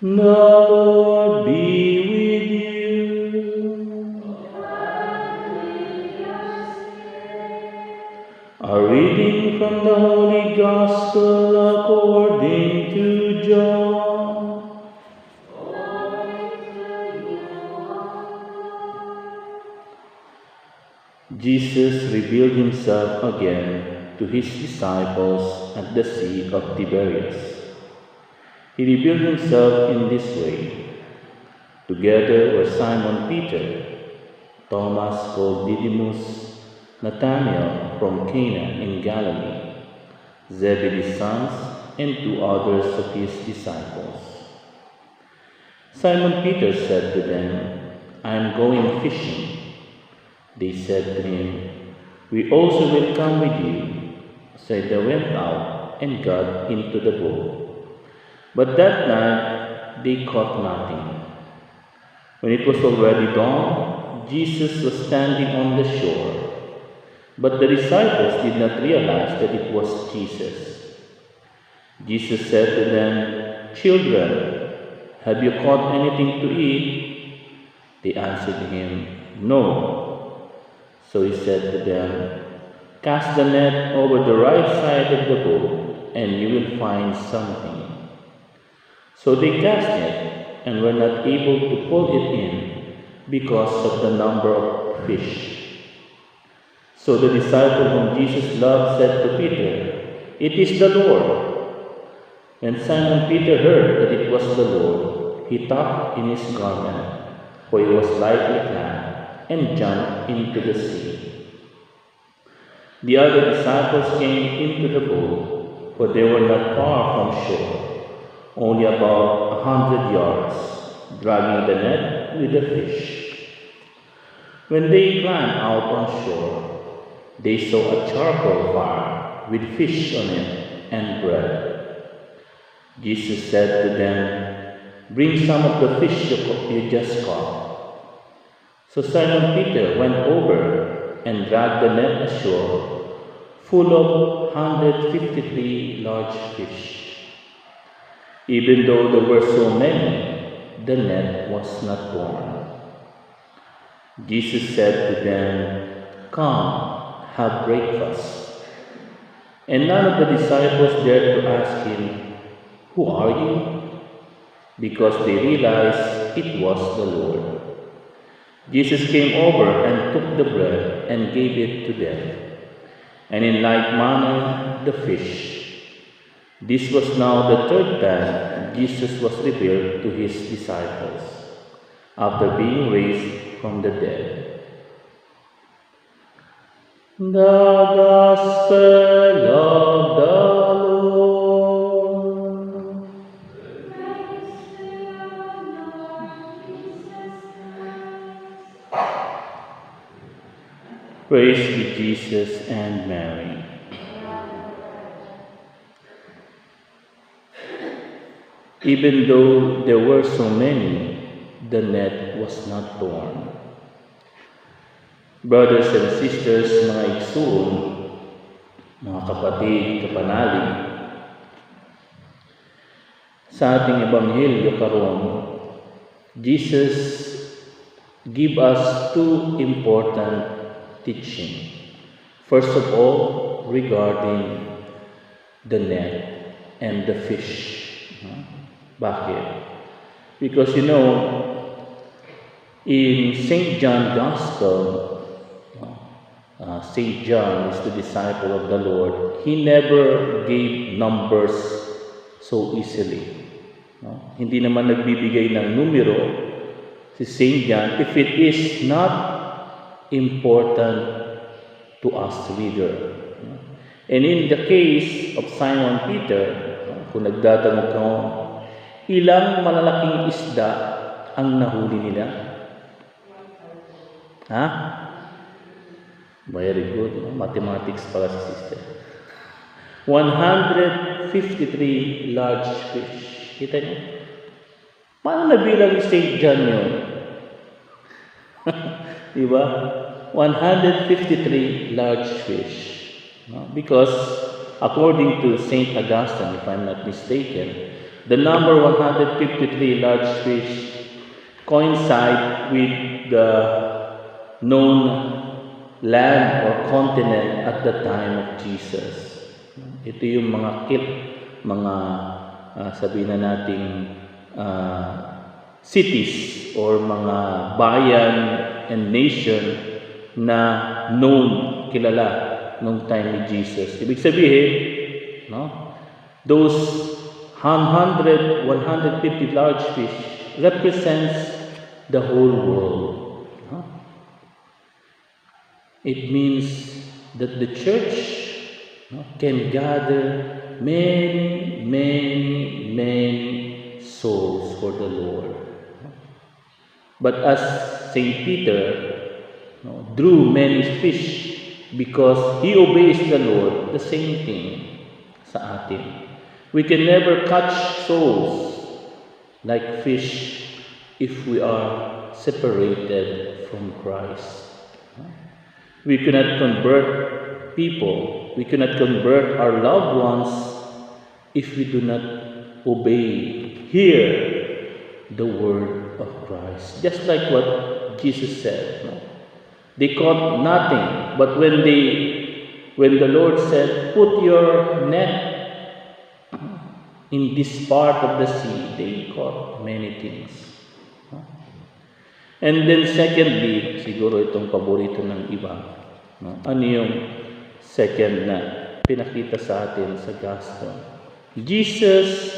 The Lord be with you. A reading from the Holy Gospel according to John. Jesus revealed himself again to his disciples at the Sea of Tiberias. He revealed himself in this way. Together were Simon Peter, Thomas called Didymus, Nathanael from Cana in Galilee, Zebedee's sons, and two others of his disciples. Simon Peter said to them, "I am going fishing." They said to him, "We also will come with you." So they went out and got into the boat. But that night they caught nothing. When it was already dawn, Jesus was standing on the shore. But the disciples did not realize that it was Jesus. Jesus said to them, "Children, have you caught anything to eat?" They answered him, "No." So he said to them, "Cast the net over the right side of the boat, and you will find something." So they cast it, and were not able to pull it in because of the number of fish. So the disciple whom Jesus loved said to Peter, "It is the Lord." When Simon Peter heard that it was the Lord, he tucked in his garment, for he was lightly clad, and jumped into the sea. The other disciples came into the boat, for they were not far from shore, only about 100 yards, dragging the net with the fish. When they climbed out on shore, they saw a charcoal fire with fish on it and bread. Jesus said to them, "Bring some of the fish you just caught." So Simon Peter went over and dragged the net ashore, full of 153 large fish. Even though there were so many, the net was not torn. Jesus said to them, "Come, have breakfast." And none of the disciples dared to ask him, "Who are you?" because they realized it was the Lord. Jesus came over and took the bread and gave it to them, and in like manner the fish. This was now the third time Jesus was revealed to his disciples, after being raised from the dead. The Gospel of the Lord. Praise be Jesus and Mary. Even though there were so many, the net was not torn. Brothers and sisters, mga igsoon, mga kapatid, kapanalig, sa ating ebanghelyo karon, Jesus give us two important teaching. First of all, regarding the net and the fish. Bakit? Because in St. John's Gospel, St. John is the disciple of the Lord. He never gave numbers so easily. Hindi naman nagbibigay ng numero si St. John if it is not important to us reader. And in the case of Simon Peter, kung nagdatanong ka, ilang malalaking isda ang nahuli nila? Ha? Very good. Mathematics pala si sister. 153 large fish. Kita niyo? Paano nabilang ni St. John yun? Diba? 153 large fish. Because according to St. Augustine, if I'm not mistaken, The number 153 large fish coincide with the known land or continent at the time of Jesus. Ito yung mga sabihin na nating cities or mga bayan and nation na known, kilala nung time ni Jesus. Ibig sabihin, no? Those 150 large fish represents the whole world. No? It means that the church, no, can gather many souls for the Lord. But as Saint Peter, no, drew many fish because he obeys the Lord, the same thing sa atin. We can never catch souls like fish if we are separated from Christ. We cannot convert people, we cannot convert our loved ones if we do not obey, hear the word of Christ. Just like what Jesus said. No? They caught nothing, but when the Lord said, put your net in this part of the sea, they caught many things. And then secondly, siguro itong paborito ng iba, no? Ano yung second na pinakita sa atin sa gospel? Jesus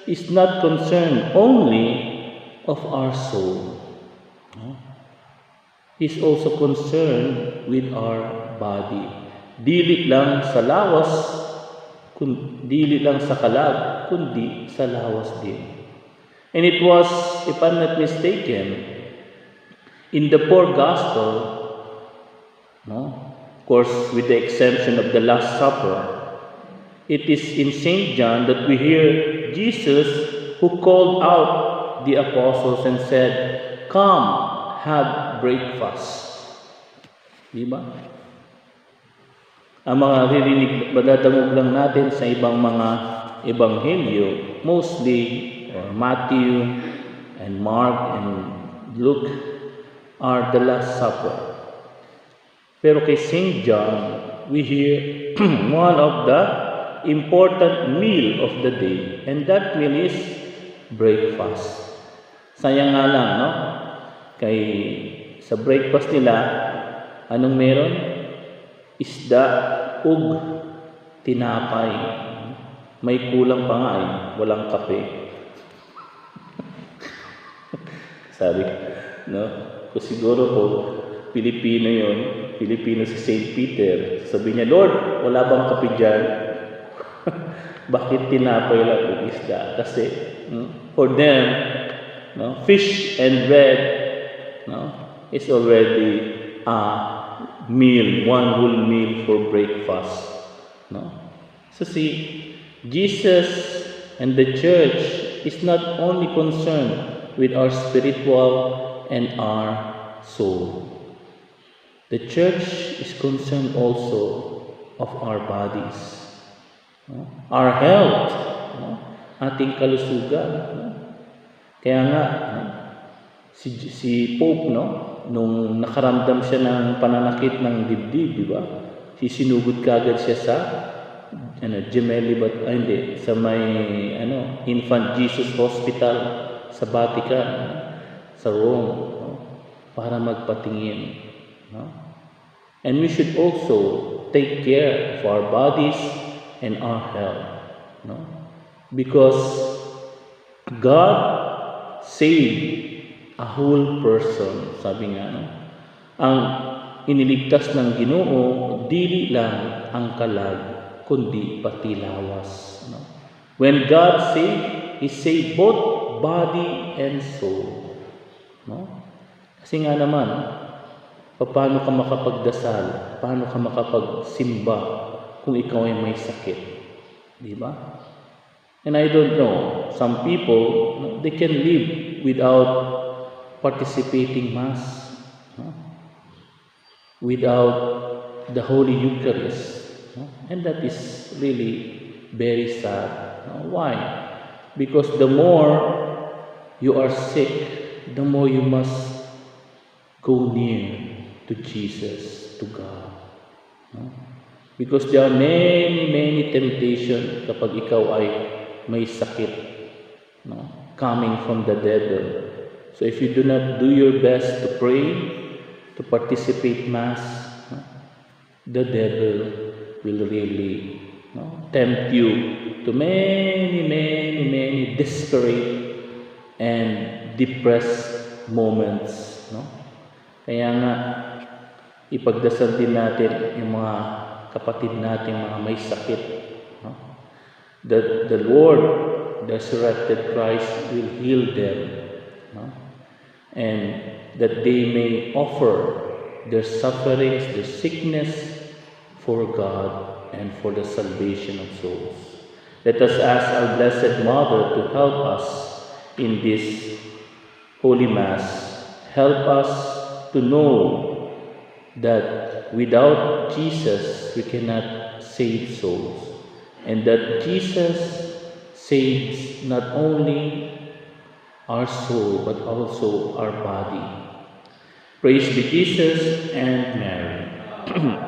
is not concerned only of our soul. No? He's also concerned with our body. Dili lang sa lawas, dili lang sa kalag, kundi sa lawas din. And it was, if I'm not mistaken, in the four gospel, no? Of course, with the exemption of the Last Supper, it is in St. John that we hear Jesus who called out the apostles and said, "Come, have breakfast." Diba? Ang mga ririnig, madadamog lang natin sa ibang mga ebanghelyo, mostly or Matthew and Mark and Luke, are the Last Supper. Pero kay St. John, we hear one of the important meal of the day, and that meal is breakfast. Sayang nga lang, no? Kay sa breakfast nila, anong meron? Isda ug tinapay. May kulang pa nga walang kape. Sabi, no? Kung siguro po, Pilipino yun, Pilipino si Saint Peter, sabi niya, Lord, wala bang kape dyan? Bakit tinapay lang ug isda? Kasi, for them, no, fish and bread, no, is already a meal, one whole meal for breakfast. No? So see, Jesus and the church is not only concerned with our spiritual and our soul. The church is concerned also of our bodies, no? Our health, no? Ating kalusugan. No? Kaya nga, no? si Pope, no? Nung nakaramdam siya ng pananakit ng dibdib, di ba? Sinugod kagad siya sa Gemelli, sa may Infant Jesus Hospital sa Vatican, sa Rome, no? Para magpatingin, no? And we should also take care of our bodies and our health, no? Because God saved a whole person, sabi nga, no? Ang iniligtas ng Ginoo, dili lang ang kalag, kundi pati lawas. No? When God saved, He saved both body and soul. No? Kasi nga naman, paano ka makapagdasal, paano ka makapagsimba kung ikaw ay may sakit? Di ba? And I don't know, some people, they can live without participating Mass, no? Without the Holy Eucharist, no? And that is really very sad. No? Why? Because the more you are sick, the more you must go near to Jesus, to God. No? Because there are many temptations kapag ikaw ay may sakit, no? Coming from the devil. So if you do not do your best to pray, to participate Mass, no? The devil will really, no, tempt you to many desperate and depressed moments, no? Kaya nga, ipagdasal din natin yung mga kapatid natin, mga may sakit, no? That the Lord, the resurrected Christ, will heal them, no? And that they may offer their sufferings, their sickness for God and for the salvation of souls. Let us ask our Blessed Mother to help us in this Holy Mass. Help us to know that without Jesus we cannot save souls, and that Jesus saves not only our soul but also our body. Praise be Jesus and Mary.